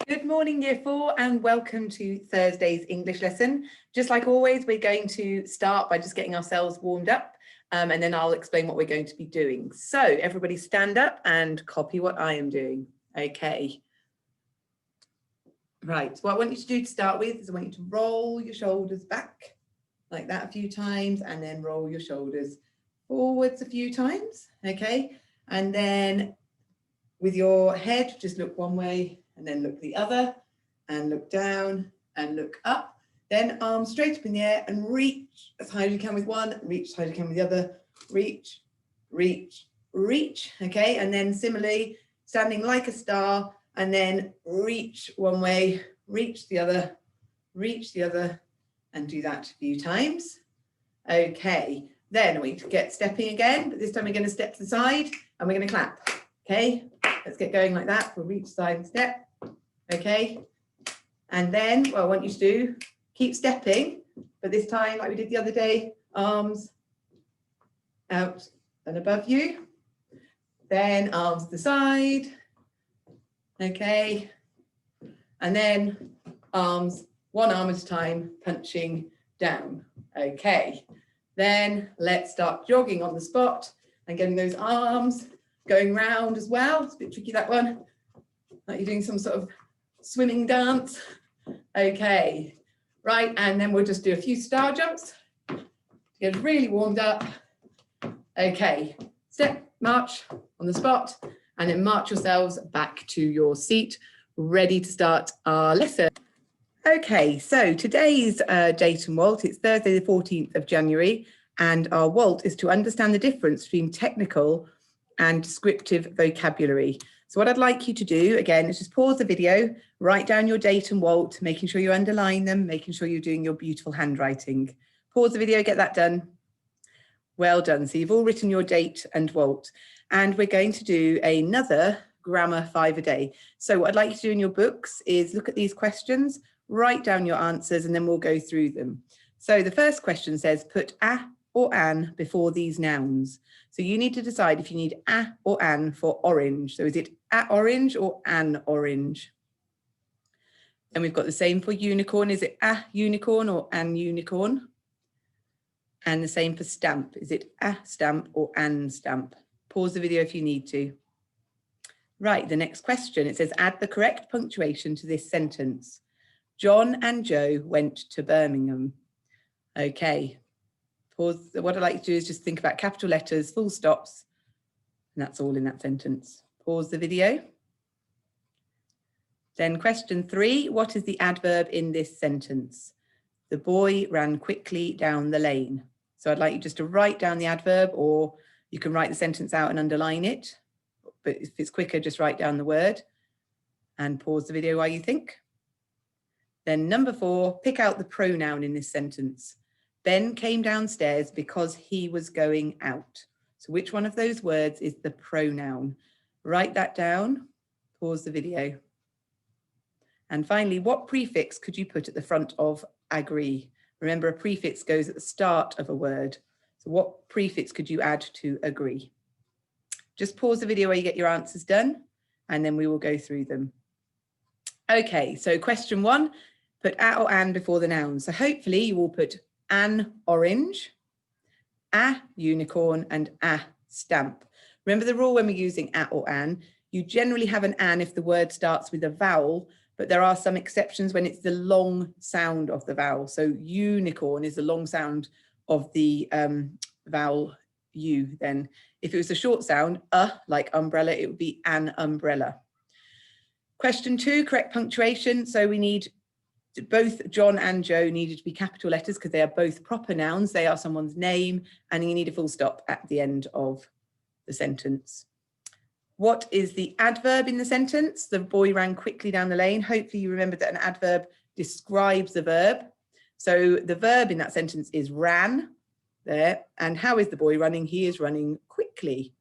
Good morning, Year 4, and welcome to Thursday's English lesson. Just like always, we're going to start by just getting ourselves warmed up, and then I'll explain what we're going to be doing. So everybody stand up and copy what I am doing. Okay. Right, so what I want you to do to start with is I want you to roll your shoulders back like that a few times, and then roll your shoulders forwards a few times, okay? And then with your head, just look one way and then look the other, and look down and look up. Then arms straight up in the air and reach as high as you can with one, reach as high as you can with the other, reach, reach, reach, okay? And then similarly, standing like a star, and then reach one way, reach the other, and do that a few times. Okay, then we get stepping again, but this time we're going to step to the side and we're going to clap. Okay, let's get going like that. We'll reach side and step. Okay, and then what I want you to do, keep stepping, but this time, like we did the other day, arms out and above you. Then arms to the side. Okay, and then arms, one arm at a time, punching down. Okay, then let's start jogging on the spot and getting those arms going round as well. It's a bit tricky, that one, like you're doing some sort of swimming dance. Okay, right, and then we'll just do a few star jumps to get really warmed up. Okay, step, march on the spot, and then march yourselves back to your seat, ready to start our lesson. Okay, so today's date and Walt, it's Thursday the 14th of January, and our Walt is to understand the difference between technical and descriptive vocabulary. So what I'd like you to do, again, is just pause the video, write down your date and Walt, making sure you underline them, making sure you're doing your beautiful handwriting. Pause the video, get that done. Well done. So you've all written your date and Walt. And we're going to do another grammar 5 a day. So what I'd like you to do in your books is look at these questions, write down your answers, and then we'll go through them. So the first question says, put a or an before these nouns. So you need to decide if you need a or an for orange. So is it a orange or an orange? And we've got the same for unicorn. Is it a unicorn or an unicorn? And the same for stamp. Is it a stamp or an stamp? Pause the video if you need to. Right, the next question. It says, add the correct punctuation to this sentence. John and Joe went to Birmingham. Okay. Pause. What I'd like you to do is just think about capital letters, full stops, and that's all in that sentence. Pause the video. Then question 3, what is the adverb in this sentence? The boy ran quickly down the lane. So I'd like you just to write down the adverb, or you can write the sentence out and underline it. But if it's quicker, just write down the word and pause the video while you think. Then number 4, pick out the pronoun in this sentence. Ben came downstairs because he was going out. So which one of those words is the pronoun? Write that down, pause the video. And finally, what prefix could you put at the front of agree? Remember, a prefix goes at the start of a word. So what prefix could you add to agree? Just pause the video where you get your answers done, and then we will go through them. Okay, so question 1, put a or an before the noun. So hopefully you will put an orange, a unicorn, and a stamp. Remember the rule when we're using a or an, you generally have an if the word starts with a vowel, but there are some exceptions when it's the long sound of the vowel. So unicorn is the long sound of the vowel U. Then if it was a short sound, like umbrella, it would be an umbrella. Question 2, correct punctuation. So we need both John and Joe needed to be capital letters because they are both proper nouns. They are someone's name, and you need a full stop at the end of the sentence. What is the adverb in the sentence? The boy ran quickly down the lane. Hopefully you remember that an adverb describes the verb. So the verb in that sentence is ran there. And how is the boy running? He is running quickly.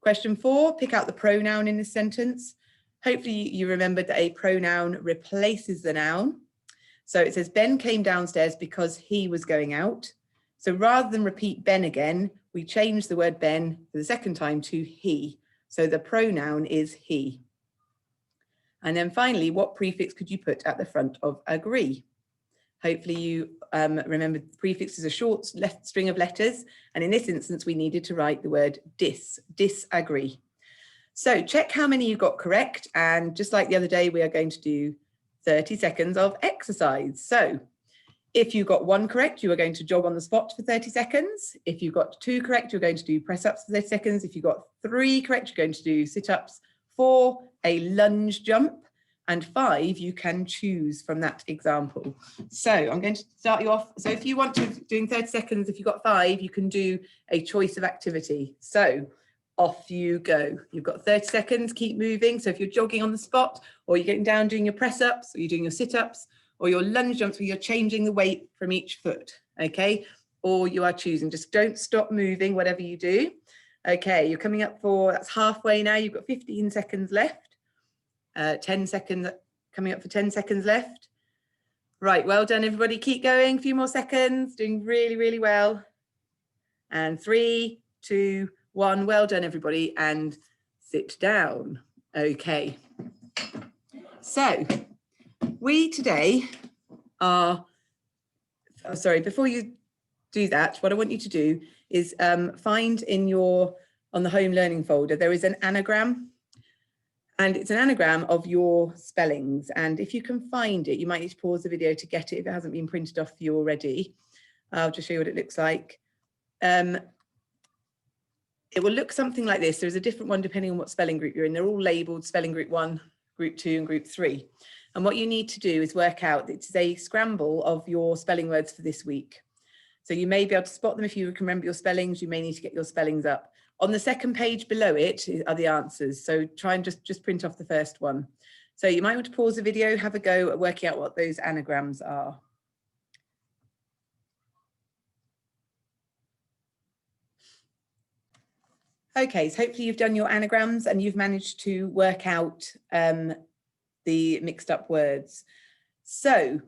Question 4, pick out the pronoun in this sentence. Hopefully you remembered that a pronoun replaces the noun. So it says Ben came downstairs because he was going out. So rather than repeat Ben again, we change the word Ben for the second time to he. So the pronoun is he. And then finally, what prefix could you put at the front of agree? Hopefully you remember the prefix is a short string of letters. And in this instance, we needed to write the word disagree. So check how many you got correct. And just like the other day, we are going to do 30 seconds of exercise. So if you got 1 correct, you are going to jog on the spot for 30 seconds. If you got 2 correct, you're going to do press ups for 30 seconds. If you got 3 correct, you're going to do sit ups. 4, a lunge jump. And 5, you can choose from that example. So I'm going to start you off. So if you want to doing 30 seconds, if you've got 5, you can do a choice of activity. So off you go. You've got 30 seconds, keep moving. So if you're jogging on the spot, or you're getting down doing your press ups, or you're doing your sit ups, or your lunge jumps where you're changing the weight from each foot, okay? Or you are choosing, just don't stop moving, whatever you do. Okay, you're coming up for, that's halfway now. You've got 15 seconds left. 10 seconds, coming up for 10 seconds left. Right, well done everybody, keep going, a few more seconds, doing really, really well. And 3, 2, 1, well done everybody, and sit down. Okay, so we today are, oh, sorry, before you do that, what I want you to do is find in your, on the home learning folder, there is an anagram. And it's an anagram of your spellings. And if you can find it, you might need to pause the video to get it if it hasn't been printed off for you already. I'll just show you what it looks like. It will look something like this. There's a different one depending on what spelling group you're in. They're all labelled spelling group 1, group 2 and group 3. And what you need to do is work out, it's a scramble of your spelling words for this week. So you may be able to spot them if you can remember your spellings. You may need to get your spellings up. On the second page below it are the answers. So try and just print off the first one. So you might want to pause the video, have a go at working out what those anagrams are. Okay, so hopefully you've done your anagrams and you've managed to work out the mixed up words. So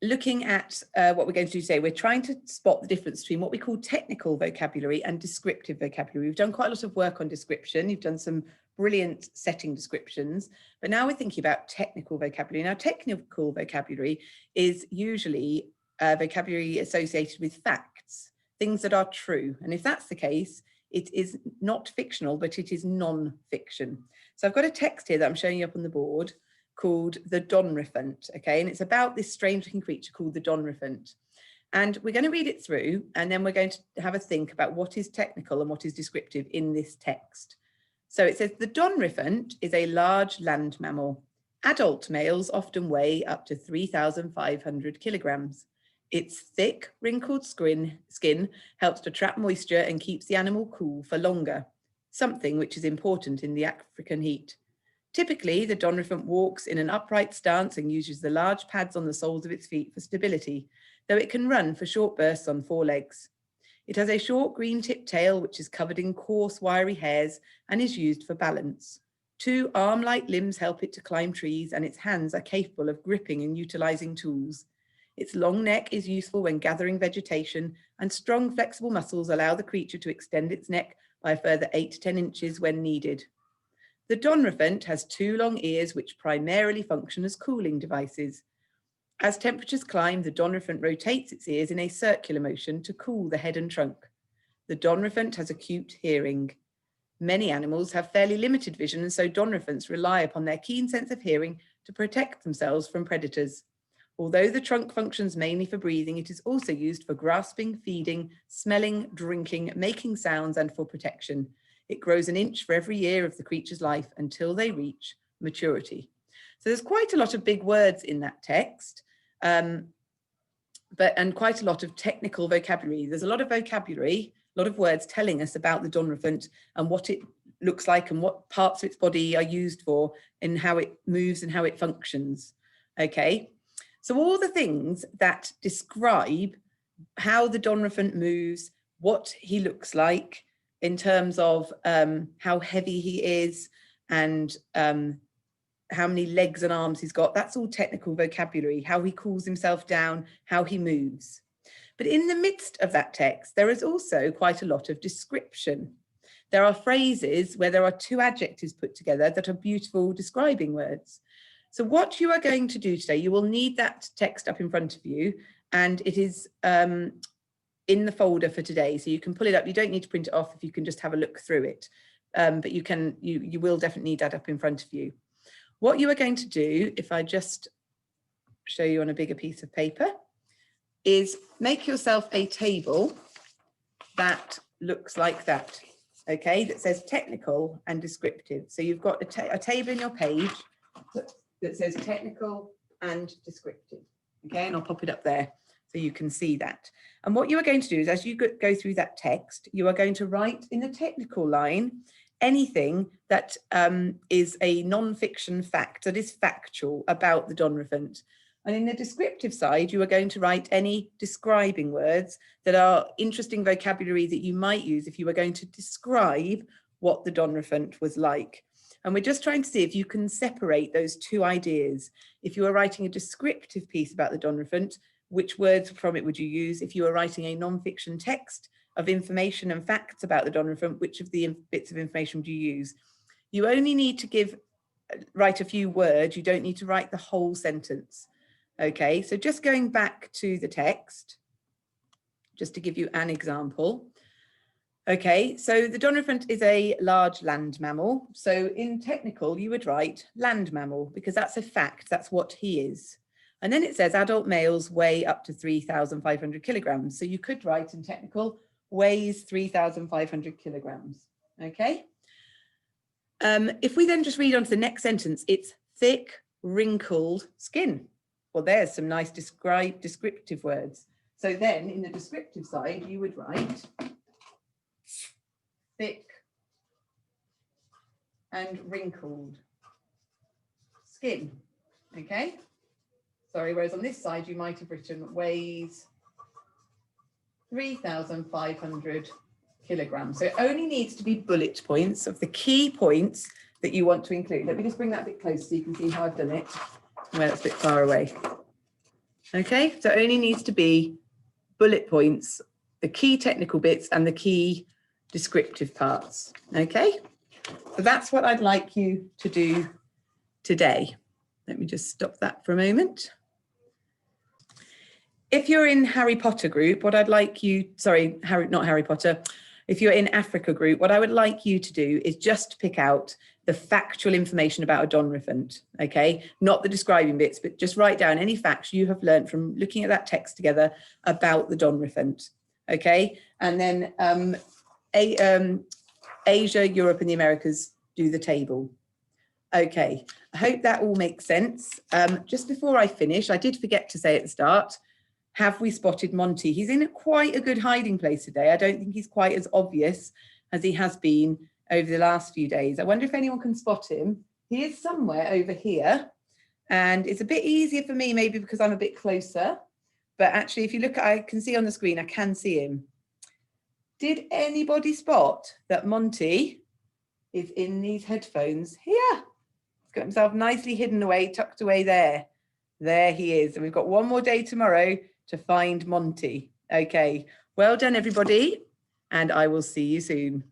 looking at what we're going to do today, we're trying to spot the difference between what we call technical vocabulary and descriptive vocabulary. We've done quite a lot of work on description. You've done some brilliant setting descriptions, but now we're thinking about technical vocabulary. Now, technical vocabulary is usually vocabulary associated with facts, things that are true. And if that's the case, it is not fictional, but it is non-fiction. So I've got a text here that I'm showing you up on the board called the Donriphant, okay? And it's about this strange looking creature called the Donriphant. And we're going to read it through, and then we're going to have a think about what is technical and what is descriptive in this text. So it says, the Donriphant is a large land mammal. Adult males often weigh up to 3,500 kilograms. Its thick, wrinkled skin helps to trap moisture and keeps the animal cool for longer, something which is important in the African heat. Typically, the Donriphant walks in an upright stance and uses the large pads on the soles of its feet for stability, though it can run for short bursts on 4 legs. It has a short green-tipped tail which is covered in coarse, wiry hairs and is used for balance. 2 arm-like limbs help it to climb trees, and its hands are capable of gripping and utilizing tools. Its long neck is useful when gathering vegetation, and strong, flexible muscles allow the creature to extend its neck by a further 8 to 10 inches when needed. The Donriphant has 2 long ears which primarily function as cooling devices. As temperatures climb, the Donriphant rotates its ears in a circular motion to cool the head and trunk. The Donriphant has acute hearing. Many animals have fairly limited vision, and so Donriphants rely upon their keen sense of hearing to protect themselves from predators. Although the trunk functions mainly for breathing, it is also used for grasping, feeding, smelling, drinking, making sounds, and for protection. It grows an inch for every year of the creature's life until they reach maturity. So there's quite a lot of big words in that text, and quite a lot of technical vocabulary. There's a lot of vocabulary, a lot of words telling us about the Donriphant and what it looks like and what parts of its body are used for and how it moves and how it functions. Okay, so all the things that describe how the Donriphant moves, what he looks like, in terms of how heavy he is and how many legs and arms he's got. That's all technical vocabulary, how he cools himself down, how he moves. But in the midst of that text, there is also quite a lot of description. There are phrases where there are 2 adjectives put together that are beautiful describing words. So what you are going to do today, you will need that text up in front of you, and it is in the folder for today. So you can pull it up. You don't need to print it off if you can just have a look through it. But you will definitely need that up in front of you. What you are going to do, if I just show you on a bigger piece of paper, is make yourself a table that looks like that, okay, that says technical and descriptive. So you've got a table in your page that says technical and descriptive, okay, and I'll pop it up there so you can see that. And what you are going to do is, as you go through that text, you are going to write in the technical line anything that is a non-fiction fact, that is factual about the Donriphant. And in the descriptive side, you are going to write any describing words that are interesting vocabulary that you might use if you were going to describe what the Donriphant was like. And we're just trying to see if you can separate those two ideas. If you are writing a descriptive piece about the Donriphant, which words from it would you use? If you were writing a non-fiction text of information and facts about the Donriphant, which of the bits of information would you use? You only need to write a few words. You don't need to write the whole sentence. Okay, so just going back to the text, just to give you an example. Okay, so the Donriphant is a large land mammal. So in technical, you would write land mammal because that's a fact, that's what he is. And then it says adult males weigh up to 3,500 kilograms. So you could write in technical, weighs 3,500 kilograms, okay? If we then just read on to the next sentence, it's thick, wrinkled skin. Well, there's some nice descriptive words. So then in the descriptive side, you would write thick and wrinkled skin, okay? Sorry, whereas on this side, you might have written weighs 3,500 kilograms. So it only needs to be bullet points of the key points that you want to include. Let me just bring that a bit closer so you can see how I've done it. Well, it's a bit far away. Okay, so it only needs to be bullet points, the key technical bits and the key descriptive parts. Okay, so that's what I'd like you to do today. Let me just stop that for a moment. If you're in Harry Potter group, what I'd like you, sorry, not Harry Potter, if you're in Africa group, what I would like you to do is just pick out the factual information about a Donriphant, okay? Not the describing bits, but just write down any facts you have learned from looking at that text together about the Donriphant, okay? And then Asia, Europe and the Americas do the table. Okay, I hope that all makes sense. Just before I finish, I did forget to say at the start, have we spotted Monty? He's in quite a good hiding place today. I don't think he's quite as obvious as he has been over the last few days. I wonder if anyone can spot him. He is somewhere over here, and it's a bit easier for me maybe because I'm a bit closer, but actually if you look, I can see on the screen, I can see him. Did anybody spot that Monty is in these headphones here? He's got himself nicely hidden away, tucked away there. There he is. And we've got one more day tomorrow to find Monty. Okay, well done everybody, and I will see you soon.